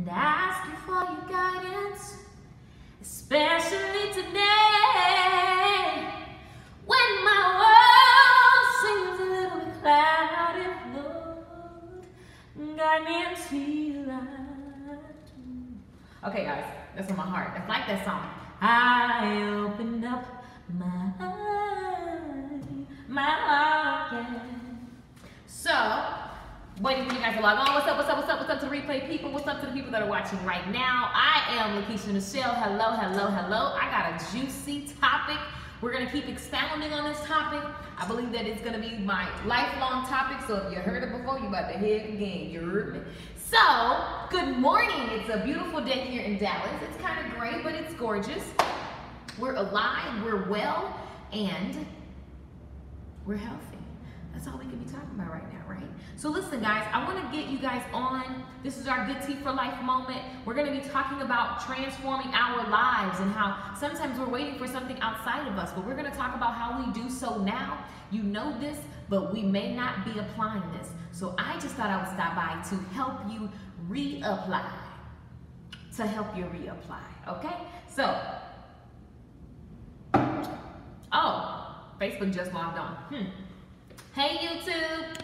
and ask you for your guidance, especially today when my world seems a little bit cloudy. Lord, guide me into your light. Okay, guys, that's on my heart. That's like that song. I opened up my heart, yeah. So, waiting for you guys to log on. What's up, what's up, what's up, what's up to the replay people? What's up to the people that are watching right now? I am Lakeisha Michelle. Hello, hello, hello. I got a juicy topic. We're going to keep expounding on this topic. I believe that it's going to be my lifelong topic. So if you heard it before, you about to hear it again. You heard me? So, good morning. It's a beautiful day here in Dallas. It's kind of gray, but it's gorgeous. We're alive, we're well, and we're healthy. That's all we can be talking about right now, right? So listen, guys, I want to get you guys on. This is our Good Tea for Life moment. We're going to be talking about transforming our lives and how sometimes we're waiting for something outside of us, but we're going to talk about how we do so now. You know this, but we may not be applying this. So I just thought I would stop by to help you reapply. To help you reapply, okay? So, oh, Facebook just logged on. Hey, YouTube.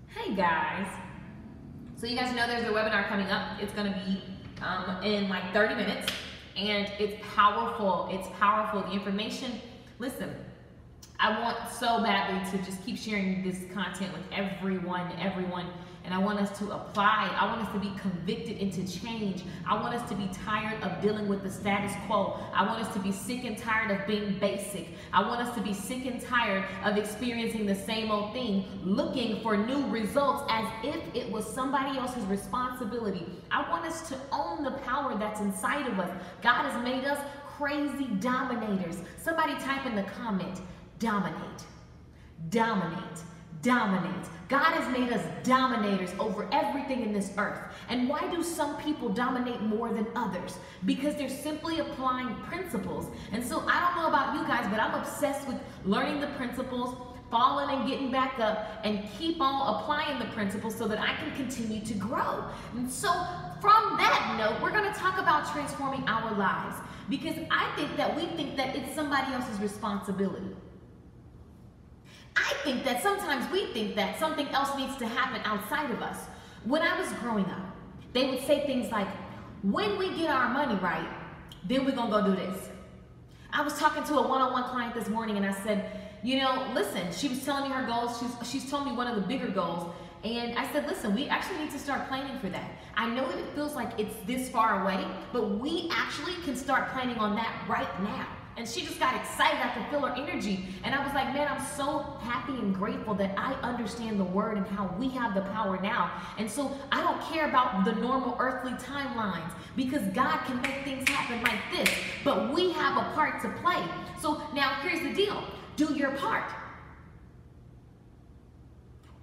Hey, guys. So you guys know there's a webinar coming up. It's going to be in like 30 minutes. And it's powerful. It's powerful. The information. Listen, I want so badly to just keep sharing this content with everyone. And I want us to apply. I want us to be convicted into change. I want us to be tired of dealing with the status quo. I want us to be sick and tired of being basic. I want us to be sick and tired of experiencing the same old thing, looking for new results as if it was somebody else's responsibility. I want us to own the power that's inside of us. God has made us crazy dominators. Somebody type in the comment, dominate, dominate, dominate. God has made us dominators over everything in this earth. And why do some people dominate more than others? Because they're simply applying principles. And so I don't know about you guys, but I'm obsessed with learning the principles, falling and getting back up, and keep on applying the principles so that I can continue to grow. And so from that note, we're going to talk about transforming our lives, because I think that we think that it's somebody else's responsibility. I think that sometimes we think that something else needs to happen outside of us. When I was growing up, they would say things like, when we get our money right, then we're going to go do this. I was talking to a one-on-one client this morning and I said, you know, listen, she was telling me her goals. She's told me one of the bigger goals. And I said, listen, we actually need to start planning for that. I know that it feels like it's this far away, but we actually can start planning on that right now. And she just got excited. I could feel her energy. And I was like, man, I'm so happy and grateful that I understand the word and how we have the power now. And so I don't care about the normal earthly timelines, because God can make things happen like this. But we have a part to play. So now here's the deal. Do your part.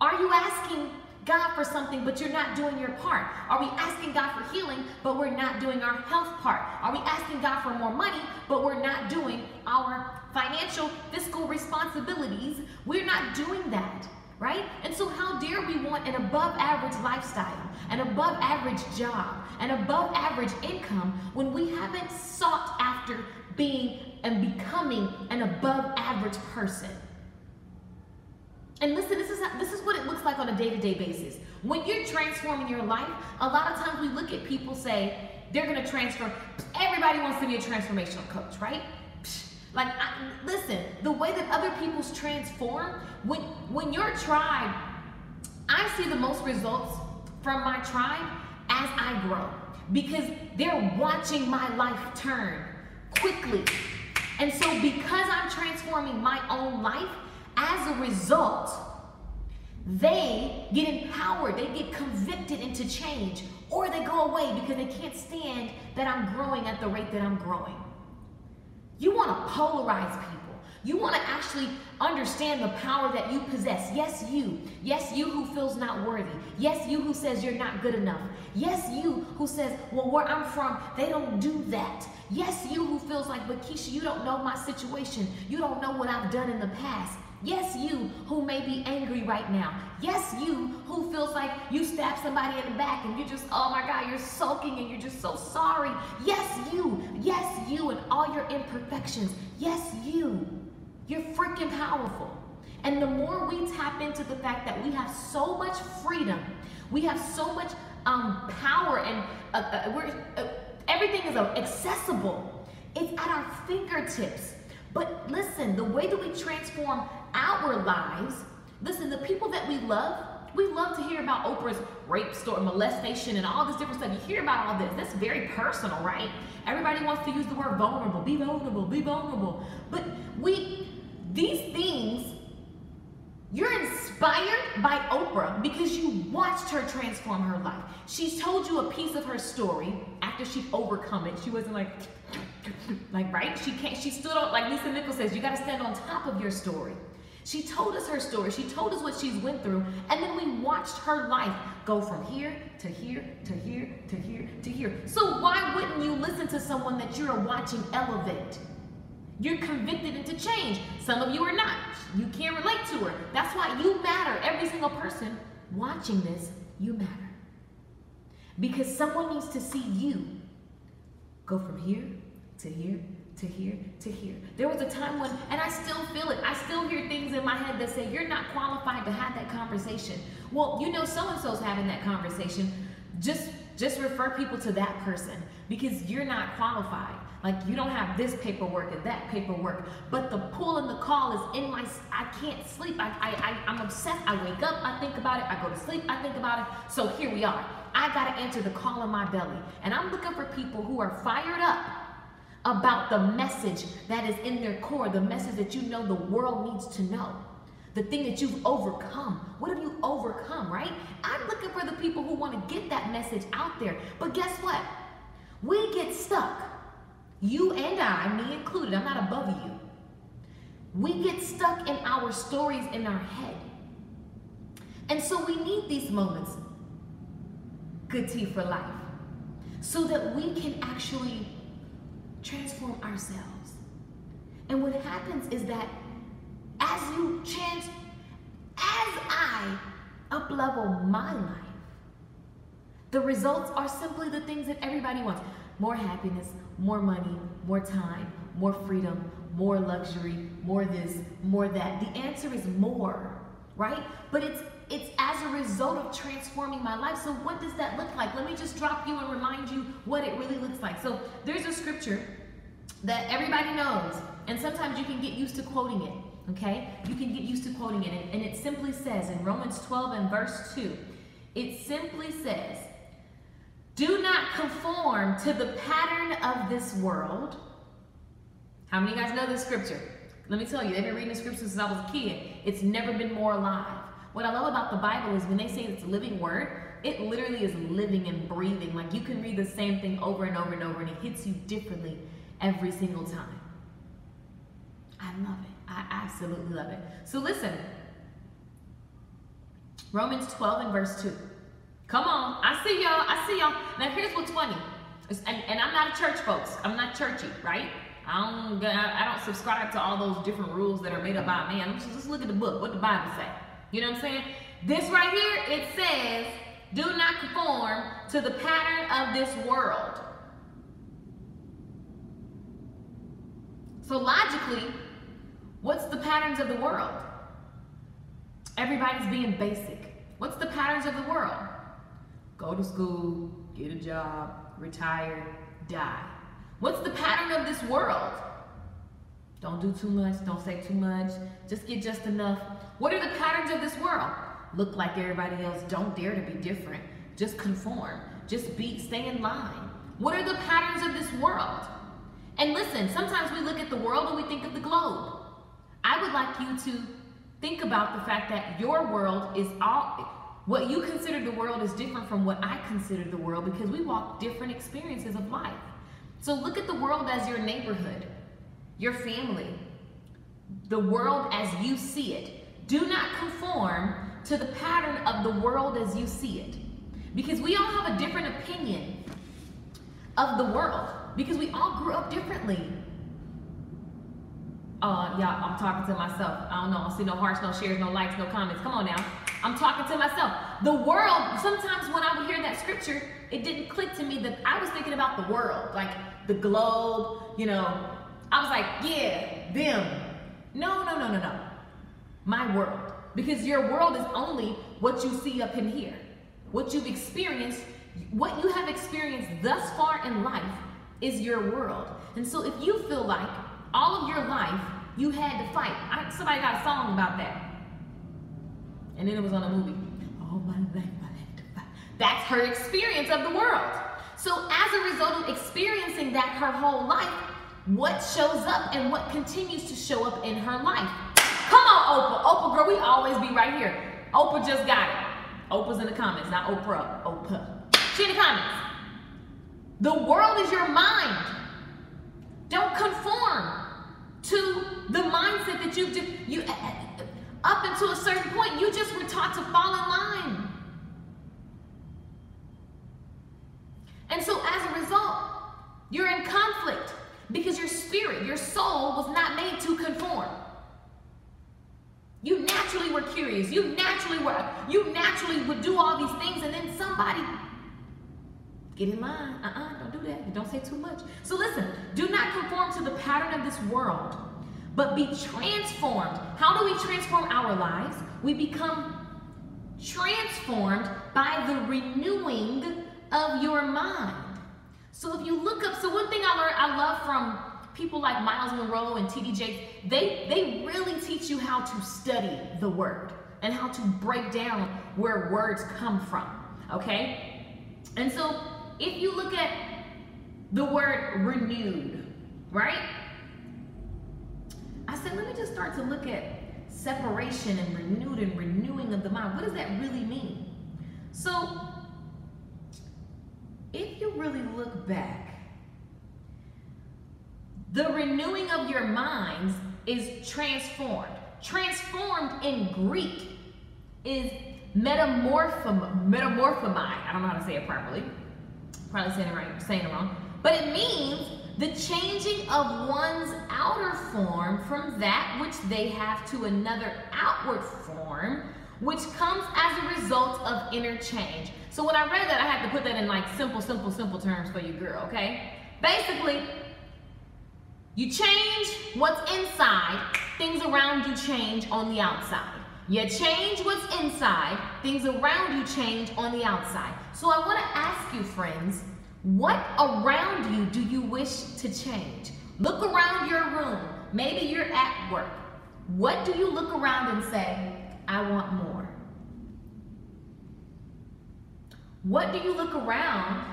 Are you asking God for something, but you're not doing your part? Are we asking God for healing, but we're not doing our health part? Are we asking God for more money, but we're not doing our financial, fiscal responsibilities? We're not doing that, right? And so how dare we want an above average lifestyle, an above average job, an above average income when we haven't sought after being and becoming an above average person? And listen, this is what it looks like on a day-to-day basis. When you're transforming your life, a lot of times we look at people say they're going to transform. Everybody wants to be a transformational coach, right? Like, listen, the way that other people's transform, when your tribe, I see the most results from my tribe as I grow, because they're watching my life turn quickly. And so because I'm transforming my own life, as a result, they get empowered, they get convicted into change, or they go away because they can't stand that I'm growing at the rate that I'm growing. You want to polarize people. You want to actually understand the power that you possess. Yes, you. Yes, you who feels not worthy. Yes, you who says you're not good enough. Yes, you who says, well, where I'm from, they don't do that. Yes, you who feels like, but Keisha, you don't know my situation. You don't know what I've done in the past. Yes, you who may be angry right now. Yes, you who feels like you stabbed somebody in the back and you're just, oh my God, you're sulking and you're just so sorry. Yes, you and all your imperfections. Yes, you. You're freaking powerful. And the more we tap into the fact that we have so much freedom, we have so much power, and everything is accessible. It's at our fingertips. But listen, the way that we transform our lives, listen, the people that we love to hear about Oprah's rape story, molestation, and all this different stuff. You hear about all this. That's very personal, right? Everybody wants to use the word vulnerable. Be vulnerable, be vulnerable. But these things, you're inspired by Oprah because you watched her transform her life. She's told you a piece of her story after she'd overcome it. She wasn't like right? She stood on, like Lisa Nichols says, you got to stand on top of your story. She told us her story. She told us what she's went through. And then we watched her life go from here to here to here to here to here. So why wouldn't you listen to someone that you're watching elevate? You're convicted into change. Some of you are not. You can't relate to her. That's why you matter. Every single person watching this, you matter. Because someone needs to see you go from here to here to here to here. There was a time when, and I still feel it, I still hear things in my head that say, you're not qualified to have that conversation. Well, you know so-and-so's having that conversation. Just refer people to that person because you're not qualified. Like, you don't have this paperwork and that paperwork. But the pull and the call is in my, I can't sleep. I'm obsessed. I wake up, I think about it. I go to sleep, I think about it. So here we are. I got to answer the call in my belly. And I'm looking for people who are fired up about the message that is in their core, the message that you know the world needs to know. The thing that you've overcome. What have you overcome, right? I'm looking for the people who want to get that message out there. But guess what? We get stuck. You and I, me included, I'm not above you. We get stuck in our stories in our head. And so we need these moments, good tea for life, so that we can actually transform ourselves. And what happens is that as I up-level my life, the results are simply the things that everybody wants. More happiness, more money, more time, more freedom, more luxury, more this, more that. The answer is more, right? But it's as a result of transforming my life. So what does that look like? Let me just drop you and remind you what it really looks like. So there's a scripture that everybody knows, and sometimes you can get used to quoting it, okay? You can get used to quoting it, and it simply says in Romans 12 and verse 2, it simply says, do not conform to the pattern of this world. How many of you guys know this scripture? Let me tell you, they've been reading the scripture since I was a kid. It's never been more alive. What I love about the Bible is when they say it's a living word, it literally is living and breathing. Like, you can read the same thing over and over and over, and it hits you differently every single time. I love it. I absolutely love it. So listen, Romans 12 and verse 2. Come on, I see y'all, I see y'all. Now here's what's funny, and I'm not a church, folks. I'm not churchy, right? I don't subscribe to all those different rules that are made up by man. Just look at the book, what the Bible say. You know what I'm saying? This right here, it says, do not conform to the pattern of this world. So logically, what's the patterns of the world? Everybody's being basic. What's the patterns of the world? Go to school, get a job, retire, die. What's the pattern of this world? Don't do too much, don't say too much, just get just enough. What are the patterns of this world? Look like everybody else, don't dare to be different. Just conform, just stay in line. What are the patterns of this world? And listen, sometimes we look at the world and we think of the globe. I would like you to think about the fact that your world is what you consider the world is different from what I consider the world, because we walk different experiences of life. So look at the world as your neighborhood, your family, the world as you see it. Do not conform to the pattern of the world as you see it, because we all have a different opinion of the world, because we all grew up differently. Y'all, I'm talking to myself. I don't know. I don't see no hearts, no shares, no likes, no comments. Come on now. I'm talking to myself. The world, sometimes when I would hear that scripture, it didn't click to me that I was thinking about the world, like the globe, you know. I was like, yeah, them. No. My world. Because your world is only what you see up in here. What you've experienced, what you have experienced thus far in life is your world. And so if you feel like all of your life you had to fight. Somebody got a song about that. And then it was on a movie. All my life I had to fight. That's her experience of the world. So as a result of experiencing that her whole life, what shows up and what continues to show up in her life? Come on, Oprah. Oprah, girl, we always be right here. Oprah just got it. Oprah's in the comments, not Oprah. Oprah. She in the comments. The world is your mind. Don't conform to the mindset that you up until a certain point, you just were taught to fall in line. And so as a result, you're in conflict because your spirit, your soul was not made to conform. You naturally were curious. You naturally would do all these things, and then somebody get in line. Don't do that. Don't say too much. So listen, do not conform to the pattern of this world, but be transformed. How do we transform our lives? We become transformed by the renewing of your mind. So if you look up, so one thing I love from people like Miles Monroe and T.D. Jakes, they really teach you how to study the word and how to break down where words come from, okay? And so if you look at the word renewed, right? I said, let me just start to look at separation and renewed and renewing of the mind. What does that really mean? So if you really look back, the renewing of your minds is transformed. Transformed in Greek is metamorphomai. I don't know how to say it properly. Probably saying it wrong. But it means the changing of one's outer form from that which they have to another outward form, which comes as a result of inner change. So when I read that, I had to put that in like simple terms for you, girl, okay? Basically, you change what's inside, things around you change on the outside. You change what's inside, things around you change on the outside. So I want to ask you, friends, what around you do you wish to change? Look around your room. Maybe you're at work. What do you look around and say, I want more? What do you look around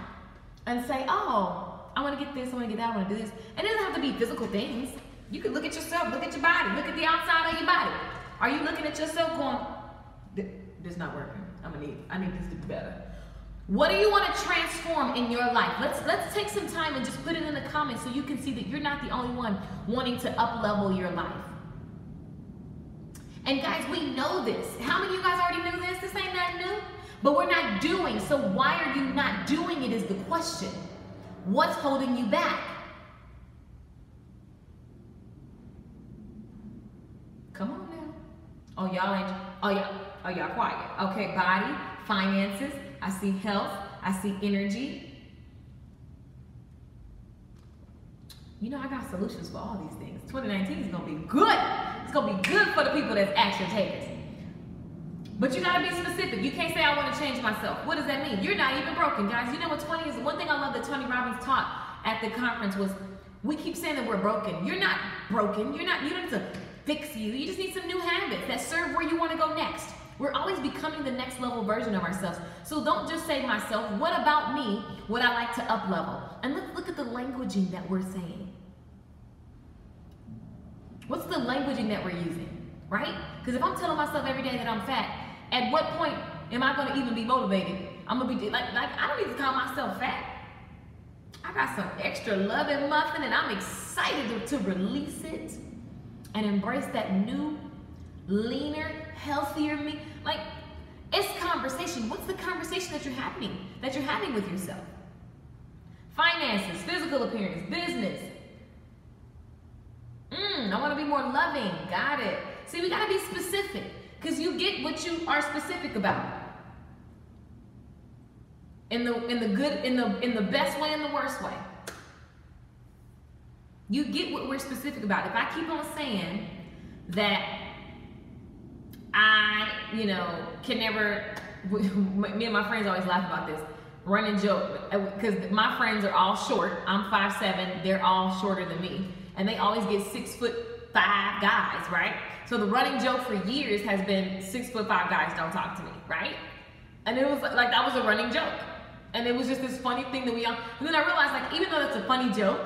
and say, oh, I want to get this, I want to get that, I want to do this? And it doesn't have to be physical things. You can look at yourself, look at your body, look at the outside of your body. Are you looking at yourself going, this is not working. I need this to be better. What do you want to transform in your life? Let's take some time and just put it in the comments so you can see that you're not the only one wanting to up-level your life. And guys, we know this. How many of you guys already knew this? This ain't nothing new. But we're not doing, so why are you not doing it is the question. What's holding you back? Come on now. Oh, y'all quiet. Okay, body, finances, I see health, I see energy. You know, I got solutions for all these things. 2019 is gonna be good. It's gonna be good for the people that's action takers. But you gotta be specific. You can't say, I wanna change myself. What does that mean? You're not even broken, guys. You know what 20 is? One thing I love that Tony Robbins taught at the conference was, we keep saying that we're broken. You're not broken. You don't need to fix you. You just need some new habits that serve where you wanna go next. We're always becoming the next level version of ourselves. So don't just say myself, what about me would I like to up level? And let's look at the languaging that we're saying. What's the languaging that we're using, right? Because if I'm telling myself every day that I'm fat, at what point am I gonna even be motivated? I'm gonna be like I don't need to call myself fat. I got some extra love and muffin and I'm excited to release it and embrace that new, leaner, healthier me. Like, it's conversation. What's the conversation that you're having with yourself? Finances, physical appearance, business. I want to be more loving. Got it. See, we got to be specific because you get what you are specific about. In the best way and the worst way. You get what we're specific about. If I keep on saying that I, can never, me and my friends always laugh about this, running joke, because my friends are all short. I'm 5'7", they're all shorter than me. And they always get 6'5" guys, right? So the running joke for years has been 6'5" guys don't talk to me, right? And it was like, that was a running joke. And it was just this funny thing that we all, and then I realized, like, even though that's a funny joke,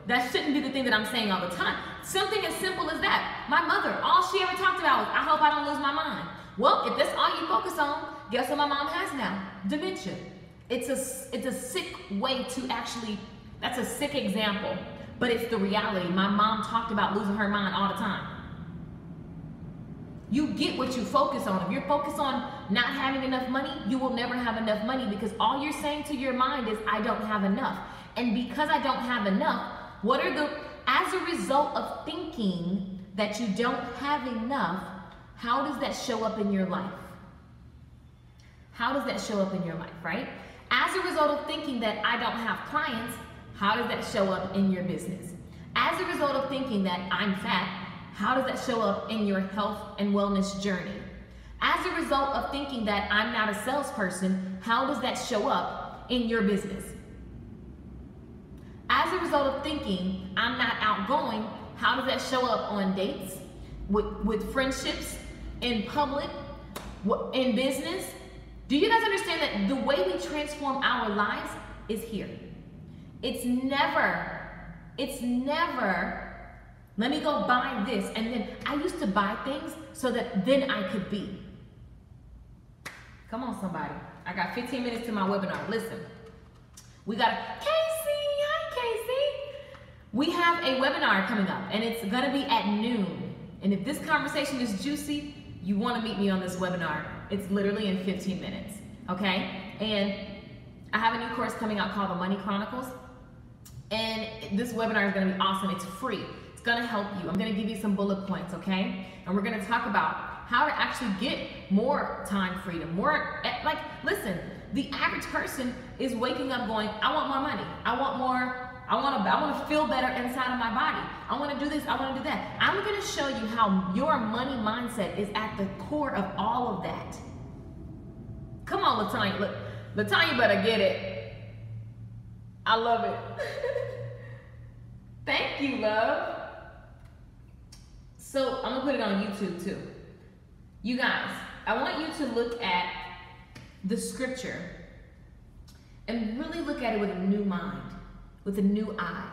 that shouldn't be the thing that I'm saying all the time. Something as simple as that. My mother, all she ever talked about was, I hope I don't lose my mind. Well, if that's all you focus on, guess what my mom has now? Dementia. It's a sick way to actually, that's a sick example, but it's the reality. My mom talked about losing her mind all the time. You get what you focus on. If you're focused on not having enough money, you will never have enough money because all you're saying to your mind is, I don't have enough. And because I don't have enough, as a result of thinking that you don't have enough, how does that show up in your life? How does that show up in your life, right? As a result of thinking that I don't have clients, how does that show up in your business? As a result of thinking that I'm fat, how does that show up in your health and wellness journey? As a result of thinking that I'm not a salesperson, how does that show up in your business? As a result of thinking I'm not outgoing, how does that show up on dates, with friendships, in public, in business? Do you guys understand that the way we transform our lives is here? It's never, let me go buy this, and then I used to buy things so that then I could be. Come on, somebody. I got 15 minutes to my webinar. Listen, we got Casey. Hi, Casey. We have a webinar coming up, and it's gonna be at noon. And if this conversation is juicy, you want to meet me on this webinar. It's literally in 15 minutes, okay? And I have a new course coming out called the Money Chronicles, and this webinar is gonna be awesome. It's free. Gonna help you. I'm gonna give you some bullet points, okay? And we're gonna talk about how to actually get more time freedom, listen, the average person is waking up going, I want more money, I want to feel better inside of my body, I want to do this, I want to do that. I'm gonna show you how your money mindset is at the core of all of that. Come on, LaTanya, look, LaTanya better get it. I love it. Thank you, love. So I'm gonna put it on YouTube too. You guys, I want you to look at the scripture and really look at it with a new mind, with a new eye,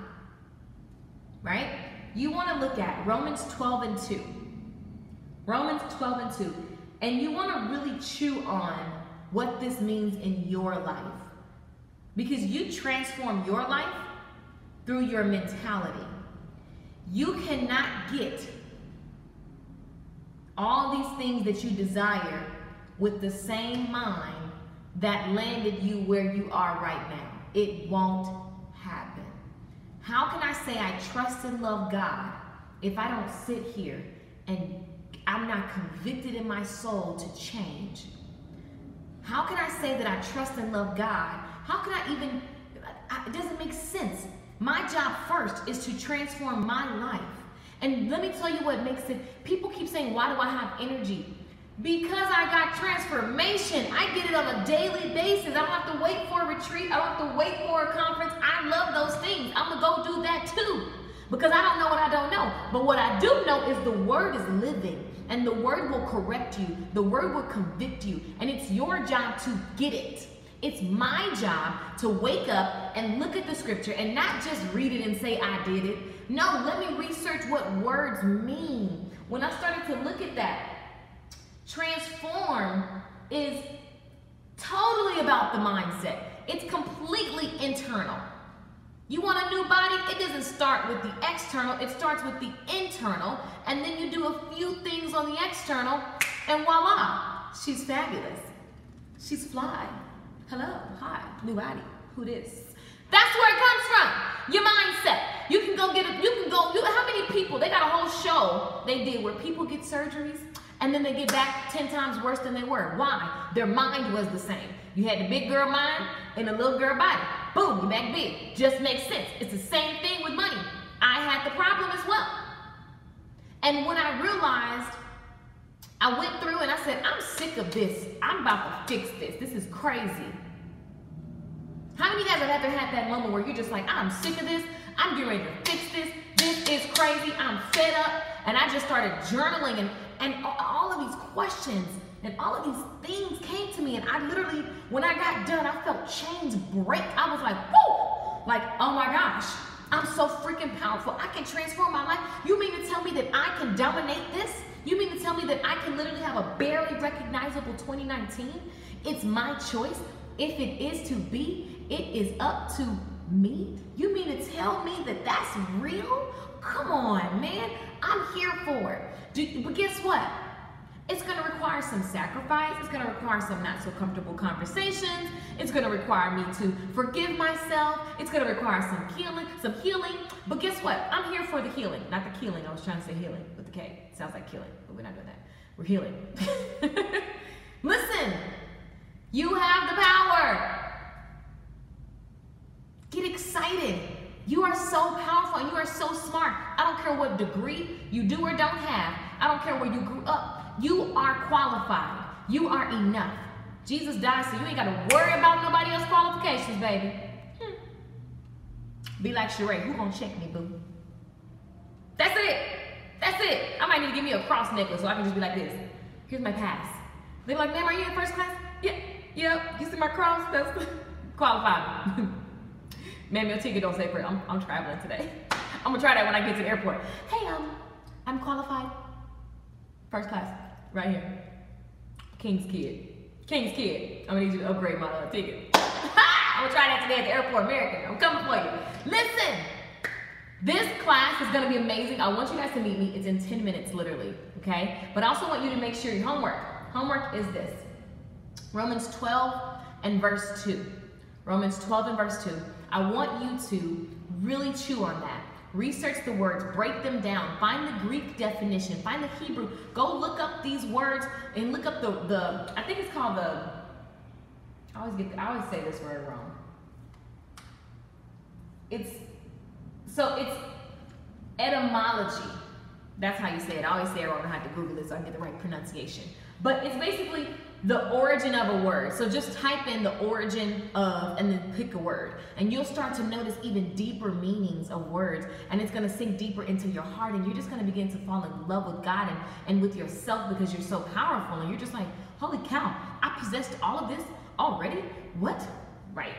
right? You wanna look at Romans 12:2. Romans 12:2. And you wanna really chew on what this means in your life. Because you transform your life through your mentality. You cannot get all these things that you desire with the same mind that landed you where you are right now. It won't happen. How can I say I trust and love God if I don't sit here and I'm not convicted in my soul to change? How can I say that I trust and love God? How can I even, it doesn't make sense. My job first is to transform my life. And let me tell you what makes it, people keep saying, why do I have energy? Because I got transformation. I get it on a daily basis. I don't have to wait for a retreat. I don't have to wait for a conference. I love those things. I'm gonna go do that too. Because I don't know what I don't know. But what I do know is the word is living. And the word will correct you. The word will convict you. And it's your job to get it. It's my job to wake up and look at the scripture and not just read it and say I did it. No, let me research what words mean. When I started to look at that, transform is totally about the mindset. It's completely internal. You want a new body? It doesn't start with the external, it starts with the internal, and then you do a few things on the external, and voila, she's fabulous. She's fly. Hello, hi, new body, who this? That's where it comes from. Your mindset. You can go get how many people, they got a whole show they did where people get surgeries and then they get back 10 times worse than they were. Why? Their mind was the same. You had the big girl mind and the little girl body. Boom, you're back big. Just makes sense. It's the same thing with money. I had the problem as well. And when I realized, I went through and I said, I'm sick of this. I'm about to fix this. This is crazy. How many of you guys have ever had that moment where you're just like, I'm sick of this. I'm getting ready to fix this. This is crazy. I'm fed up. And I just started journaling and all of these questions and all of these things came to me. And I literally, when I got done, I felt chains break. I was like, whoa, like, oh my gosh, I'm so freaking powerful. I can transform my life. You mean to tell me that I can dominate this? You mean to tell me that I can literally have a barely recognizable 2019? It's my choice. If it is to be, it is up to me. You mean to tell me that that's real? Come on, man. I'm here for it. But guess what? It's going to require some sacrifice. It's going to require some not so comfortable conversations. It's going to require me to forgive myself. It's going to require some healing. But guess what? I'm here for the healing. Not the killing. I was trying to say healing with the K. It sounds like killing, but we're not doing that. We're healing. Listen, you have the power. Get excited. You are so powerful and you are so smart. I don't care what degree you do or don't have. I don't care where you grew up. You are qualified. You are enough. Jesus died so you ain't got to worry about nobody else's qualifications, baby. Be like Sheree. Who gonna check me, boo? That's it. That's it. I might need to give me a cross necklace so I can just be like this. Here's my pass. They be like, ma'am, are you in first class? Yeah. Yep. You see my cross? That's qualified. Ma'am, your ticket don't say prayer. I'm traveling today. I'm gonna try that when I get to the airport. Hey, I'm qualified. First class, right here. King's kid. King's kid. I'm gonna need you to upgrade my ticket. I'm gonna try that today at the airport, American. I'm coming for you. Listen, this class is gonna be amazing. I want you guys to meet me. It's in 10 minutes, literally, okay? But I also want you to make sure your homework is this. Romans 12 and verse 2. Romans 12 and verse 2. I want you to really chew on that. Research the words, break them down, find the Greek definition, find the Hebrew. Go look up these words and look up the I think it's called the, I always say this word wrong. It's etymology. That's how you say it. I always say it wrong. I have to Google it so I can get the right pronunciation. But it's basically the origin of a word. So just type in the origin of and then pick a word. And you'll start to notice even deeper meanings of words. And it's going to sink deeper into your heart. And you're just going to begin to fall in love with God and with yourself because you're so powerful. And you're just like, holy cow, I possessed all of this already? What? Right.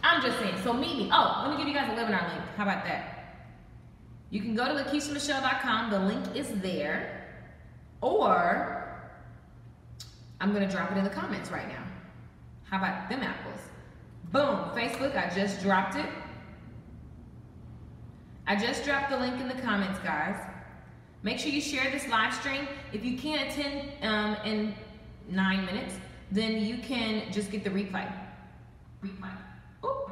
I'm just saying. So meet me. Oh, let me give you guys a webinar link. How about that? You can go to LakeishaMichelle.com. The link is there. Or I'm going to drop it in the comments right now. How about them apples? Boom. Facebook, I just dropped it. I just dropped the link in the comments, guys. Make sure you share this live stream. If you can't attend in 9 minutes, then you can just get the replay. Ooh.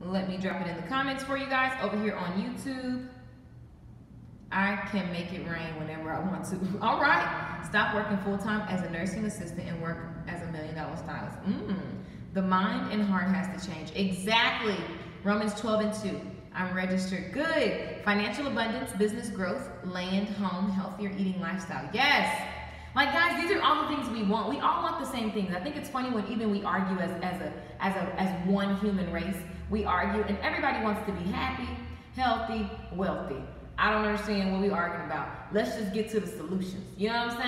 Let me drop it in the comments for you guys over here on YouTube. I can make it rain whenever I want to. All right. Stop working full-time as a nursing assistant and work as $1 million stylist. The mind and heart has to change. Exactly. Romans 12 and 2. I'm registered. Good. Financial abundance, business growth, land, home, healthier eating lifestyle. Yes. Like, guys, these are all the things we want. We all want the same things. I think it's funny when even we argue as one human race. We argue and everybody wants to be happy, healthy, wealthy. I don't understand what we're arguing about. Let's just get to the solutions. You know what I'm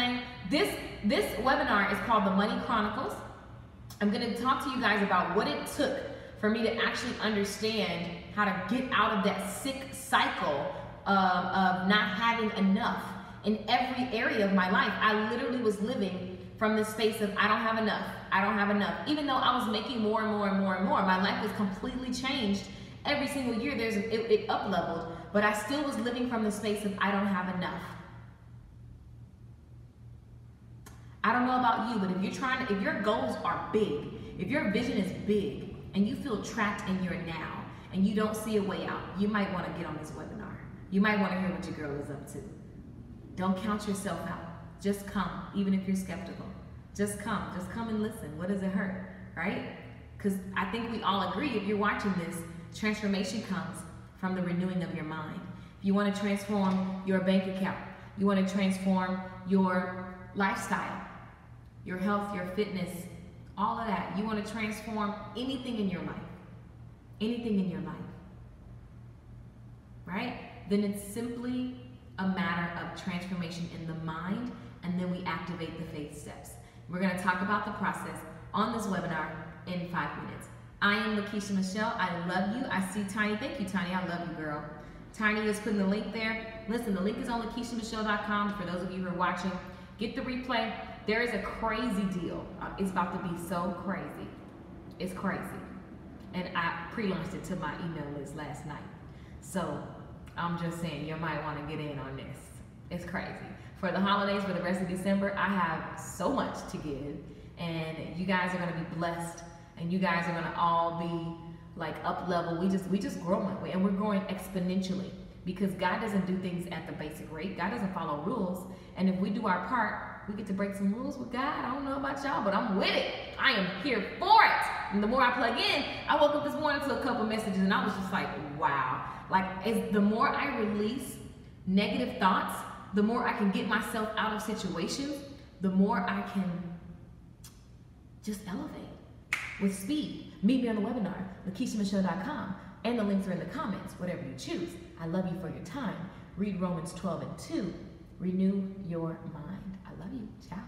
saying? This webinar is called the Money Chronicles. I'm going to talk to you guys about what it took for me to actually understand how to get out of that sick cycle of not having enough in every area of my life. I literally was living from this space of I don't have enough. I don't have enough. Even though I was making more and more and more and more, my life was completely changed. Every single year, it up-leveled, but I still was living from the space of I don't have enough. I don't know about you, but if your goals are big, if your vision is big, and you feel trapped in your now, and you don't see a way out, you might want to get on this webinar. You might want to hear what your girl is up to. Don't count yourself out. Just come, even if you're skeptical. Just come and listen. What does it hurt, right? Because I think we all agree, if you're watching this, transformation comes from the renewing of your mind. If you want to transform your bank account, you want to transform your lifestyle, your health, your fitness, all of that. You want to transform anything in your life. Anything in your life. Right? Then it's simply a matter of transformation in the mind, and then we activate the faith steps. We're going to talk about the process on this webinar in 5 minutes. I am Lakeisha Michelle. I love you. I see Tiny. Thank you, Tiny. I love you, girl. Tiny is putting the link there. Listen, the link is on LakeishaMichelle.com for those of you who are watching. Get the replay. There is a crazy deal. It's about to be so crazy. It's crazy. And I pre-launched it to my email list last night. So I'm just saying, you might want to get in on this. It's crazy. For the holidays, for the rest of December, I have so much to give. And you guys are going to be blessed. And you guys are going to all be like up level. We just grow that way. And we're growing exponentially. Because God doesn't do things at the basic rate. God doesn't follow rules. And if we do our part, we get to break some rules with God. I don't know about y'all, but I'm with it. I am here for it. And the more I plug in, I woke up this morning to a couple messages and I was just like, wow. Like, the more I release negative thoughts, the more I can get myself out of situations, the more I can just elevate with speed. Meet me on the webinar, LakeishaMichelle.com, and the links are in the comments, whatever you choose. I love you for your time. Read Romans 12:2. Renew your mind. I love you. Ciao.